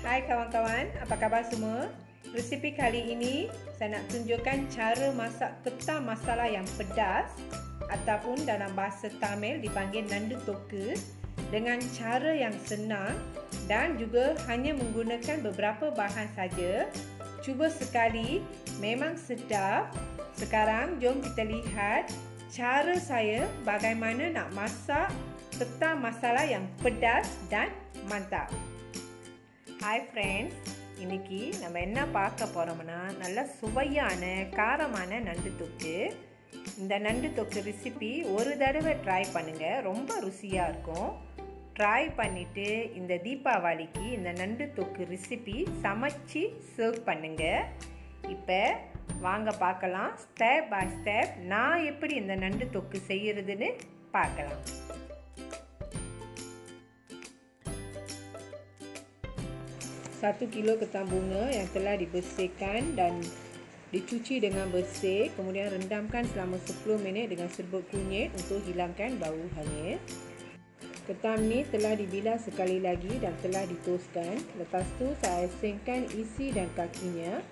Hai kawan-kawan, apa khabar semua? Resipi kali ini saya nak tunjukkan cara masak ketam masala yang pedas ataupun dalam bahasa Tamil dipanggil nandu tokku dengan cara yang senang dan juga hanya menggunakan beberapa bahan saja. Cuba sekali, memang sedap. Sekarang jom kita lihat cara saya bagaimana nak masak ketam masala yang pedas dan mantap. Hi friends, இன்னைக்கு நம்ம என்ன பார்க்க போறோம்னா நல்ல சுவையான காரமான நண்டு தொக்கு. இந்த நண்டு தொக்கு ரெசிபி ஒரு தடவை ட்ரை பண்ணுங்க, ரொம்ப ருசியா இருக்கும். ட்ரை பண்ணிட்டு இந்த தீபாவளிக்கு இந்த நண்டு தொக்கு ரெசிபி சமைச்சு சர்வ் பண்ணுங்க. இப்போ வாங்க பார்க்கலாம், ஸ்டெப் பை ஸ்டெப் நான் எப்படி இந்த நண்டு தொக்கு செய்யறதுன்னு பார்க்கலாம். 1 kilo ketam bunga yang telah dibersihkan dan dicuci dengan bersih, kemudian rendamkan selama 10 minit dengan serbuk kunyit untuk hilangkan bau hanyir. Ketam ni telah dibilas sekali lagi dan telah ditoskan. Lepas tu saya asingkan isi dan kakinya.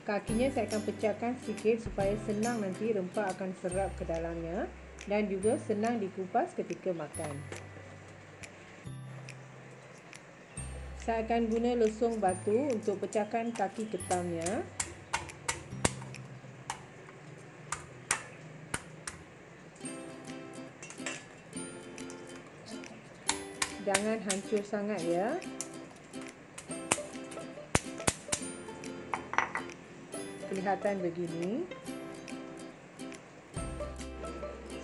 Kakinya saya akan pecahkan sikit supaya senang nanti rempah akan serap ke dalamnya dan juga senang dikupas ketika makan. Saya akan guna lesung batu untuk pecahkan kaki ketamnya. Jangan hancur sangat ya. Kelihatan begini.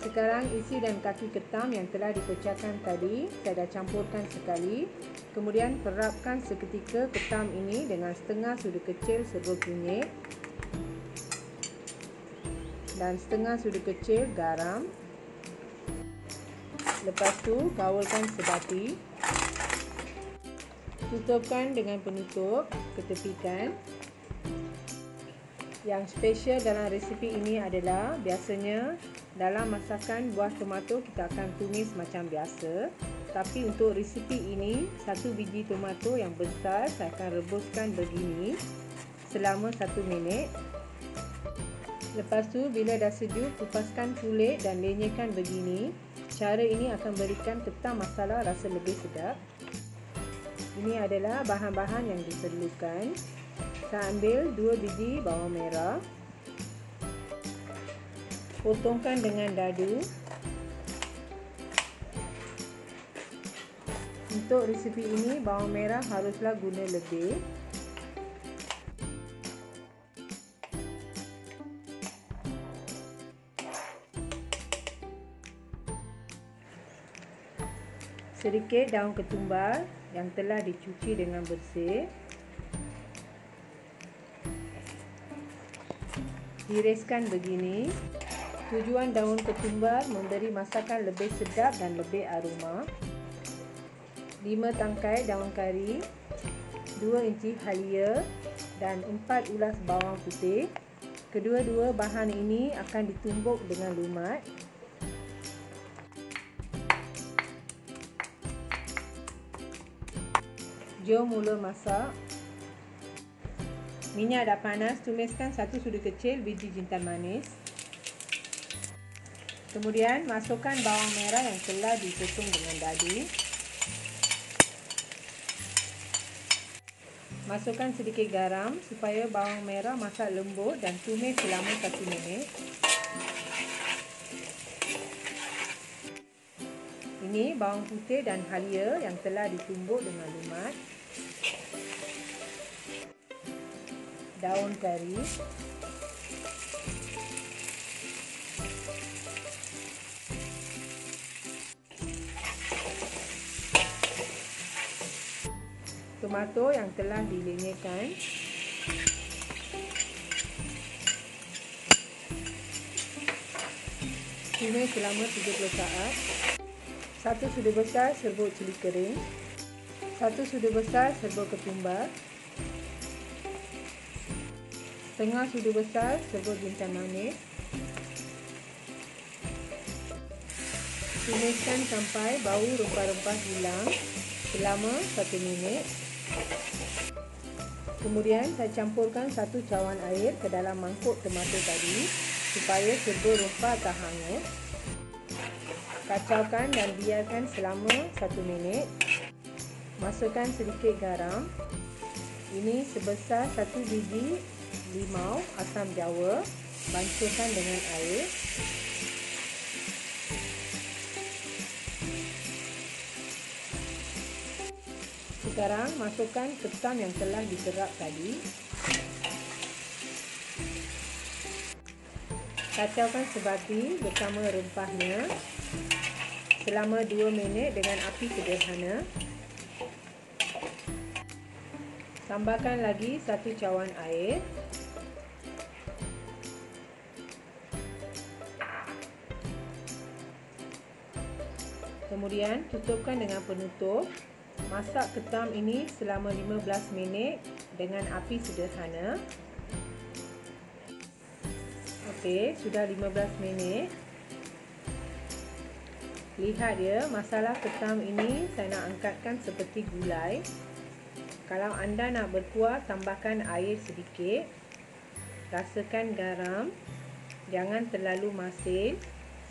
Sekarang isi dan kaki ketam yang telah dipecahkan tadi saya dah campurkan sekali. Kemudian perapkan seketika ketam ini dengan setengah sudu kecil serbuk kunyit dan setengah sudu kecil garam. Lepas tu gaulkan sebati. Tutupkan dengan penutup, ketepikan. Yang spesial dalam resipi ini adalah biasanya dalam masakan buah tomato kita akan tumis macam biasa. Tapi untuk resipi ini, 1 biji tomato yang besar saya akan rebuskan begini selama 1 minit. Lepas tu bila dah sejuk, kupaskan kulit dan lenyekkan begini. Cara ini akan berikan ketam masala rasa lebih sedap. Ini adalah bahan-bahan yang diperlukan. Saya ambil 2 biji bawang merah. Potongkan dengan dadu. Untuk resipi ini bawang merah haruslah guna lebih. Sedikit daun ketumbar yang telah dicuci dengan bersih. Iriskan begini. Tujuan daun ketumbar memberi masakan lebih sedap dan lebih aroma. 5 tangkai daun kari, 2 inci halia dan 4 ulas bawang putih. Kedua-dua bahan ini akan ditumbuk dengan lumat. Jom mula masak. Minyak dah panas, tumiskan 1 sudu kecil biji jintan manis. Kemudian masukkan bawang merah yang telah dipotong dengan dadu. Masukkan sedikit garam supaya bawang merah masak lembut dan tumis selama 1 minit. Ini bawang putih dan halia yang telah ditumbuk dengan lumat. Daun kari. Tomato yang telah dilenyekkan. Tumis selama 30 saat. 1 sudu besar serbuk cili kering. 1 sudu besar serbuk ketumbar. Setengah sudu besar serbuk jintan manis. Tumiskan sampai bau rempah-rempah hilang selama 1 minit. Kemudian saya campurkan 1 cawan air ke dalam mangkuk tomato tadi supaya serba rempah tak hangus. Kacaukan dan biarkan selama 1 minit. Masukkan sedikit garam. Ini sebesar 1 biji limau asam jawa. Bancuhkan dengan air. Sekarang masukkan ketam yang telah diserap tadi. Kacaukan sebati bersama rempahnya selama 2 minit dengan api sederhana. Tambahkan lagi 1 cawan air. Kemudian tutupkan dengan penutup. Masak ketam ini selama 15 minit dengan api sederhana. Okey, sudah 15 minit. Lihat ya, masalah ketam ini saya nak angkatkan seperti gulai. Kalau anda nak berkuah, tambahkan air sedikit. Rasakan garam. Jangan terlalu masin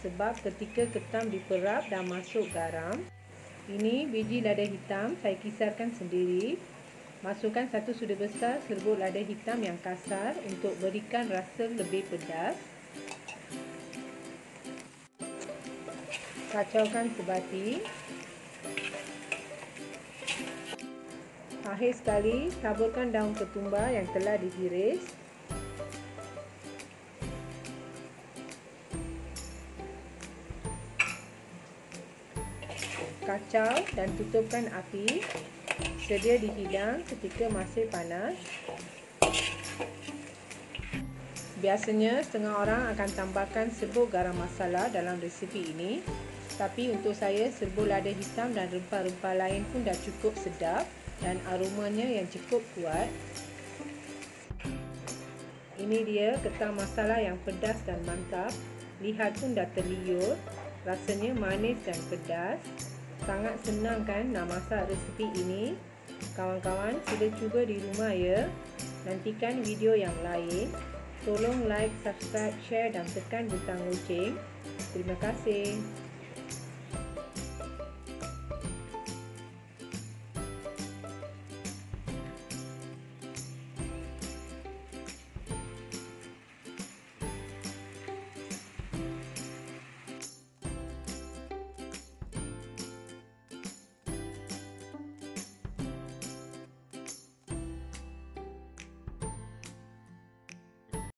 sebab ketika ketam diperap dah masuk garam. Ini biji lada hitam saya kisarkan sendiri. Masukkan 1 sudu besar serbuk lada hitam yang kasar untuk berikan rasa lebih pedas. Kacaukan sebati. Akhir sekali, taburkan daun ketumbar yang telah diiris. Kacau dan tutupkan api. Sedia dihidang ketika masih panas. Biasanya setengah orang akan tambahkan serbuk garam masala dalam resipi ini. Tapi untuk saya serbuk lada hitam dan rempah-rempah lain pun dah cukup sedap dan aromanya yang cukup kuat. Ini dia ketam masala yang pedas dan mantap. Lihat pun dah terliur. Rasanya manis dan pedas. Sangat senang kan nak masak resipi ini? Kawan-kawan, sila cuba di rumah ya. Nantikan video yang lain. Tolong like, subscribe, share dan tekan butang loceng. Terima kasih.